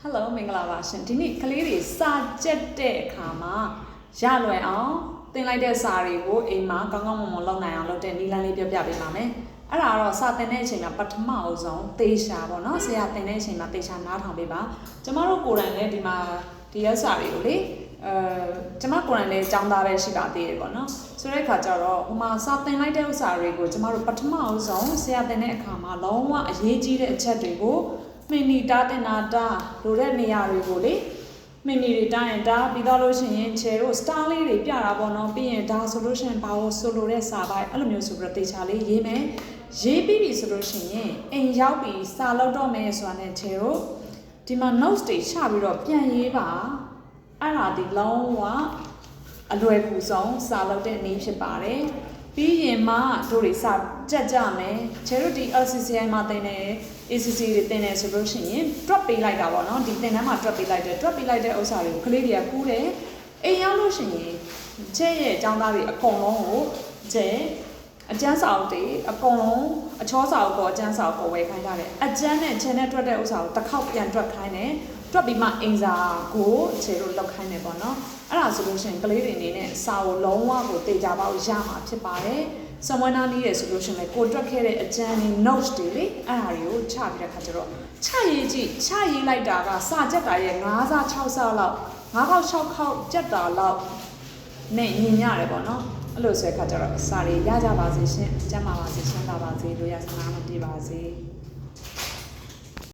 Hello မင်္ဂလာပါရှင်ဒီနေ့ကလေးတွေစာကြက်တဲ့အခါမှာရလွယ်အောင်သင်လိုက်တဲ့စာတွေကိုအိမ်မှာကောင်းကောင်းမွန်မွန်လုပ်နိုင်အောင်လုပ်တဲ့နည်းလမ်းလေးပြောပြပေးပါမယ်အဲ့ဒါတော့စာသင်တဲ့အချိန်မှာပထမအဆုံးသေချာပေါ့နော်ဆရာသင်တဲ့အချိန်မှာသေချာနားထောင်ပေးပါကျမတို့ကိုယ်တိုင်လည်းဒီမှာဒီရက်စာတွေကိုလေကျမကိုယ်တိုင်လည်းကျောင်းသားပဲရှိပါသေးတယ်ပေါ့နော်ဆိုတဲ့အခါကျတော့ဟိုမှာစာသင်လိုက်တဲ့ဥစ္စာတွေကိုကျမတို့ပထမအဆုံးဆရာသင်တဲ့အခါမှာလုံးဝအရေးကြီးတဲ့အချက်တွေကိုမိနီတာတင်နာတာလိုတဲ့နေရာတွေကိုလေမိနီတွေတာရင်တာပြီးတော့လို့ရှိရင်ခြေတို့ star လေးတွေပြတာပေါ့နော်ပြီးရင်ဒါဆိုလို့ရှိရင်ဘာလို့ဆိုလိုတဲ့စာပိုင်းအဲ့လိုမျိုးဆိုပြီးတော့တေချာလေးရေးမယ်ရေးပြီးပြီဆိုလို့ရှိရင်အိမ်ရောက်ပြီးစာလုပ်တော့မယ်ဆိုတာနဲ့ခြေတို့ဒီမှာ notes တွေချပြီးတော့ပြန်ရေးပါအဲ့ဒါဒီလုံးဝအလွယ်ကူဆုံးစာလုပ်တဲ့နည်းဖြစ်ပါတယ်ပြီးရင်မှတို့တွေစာကြက်ကြမယ်ခြေတို့ဒီ LCCI မှာတင်တယ် ACC တွေတင်တယ်ဆိုလို့ရှိရင် drop ပေးလိုက်တာပေါ့နော်ဒီတင်တန်းမှာ drop ပေးလိုက်တဲ့ဥစ္စာတွေကိုကလေးတွေကကူးတယ်အိမ်ရောက်လို့ရှိရင်ခြေရဲ့အကြောင်းသားတွေအကုန်လုံးကိုခြေအကျန်းစာအုပ်တွေအကုန်လုံးအချောစာအုပ်ပေါ်အကျန်းစာအုပ်ပေါ်ဝယ်ခိုင်းထားတယ်အကျန်းနဲ့ခြေနဲ့တွက်တဲ့ဥစ္စာကိုတစ်ခေါက်ပြန်တွက်ခိုင်းတယ်တွက်ပြီးမှအင်စာကိုခြေတို့လောက်ခိုင်းတယ်ပေါ့နော်အဲ့ဒါဆိုလို့ရှိရင်ကလေးတွေအနေနဲ့စာကိုလုံးဝကိုတေချာပေါက်ရမှာဖြစ်ပါတယ်စမွေးနာနေရဆိုလို့ရှိရင်ကိုတွက်ခဲ့တဲ့အကျန်းတွေ notes တွေလေအဲ့ဒါတွေကိုချပြီးတဲ့ခါကျတော့ချရေးကြည့်ချရေးလိုက်တာကစာကြက်တာရဲ့9စာ6စာလောက်9ခေါက်6ခေါက်ကြက်တာလောက်နဲ့ညင်ရတယ်ပေါ့နော်အဲ့လိုဆိုတဲ့ခါကျတော့စာတွေရကြပါစေရှင်ကျမ်းပါပါစေရှင်းပါပါစေလို့ရစနာမပြေပါစေ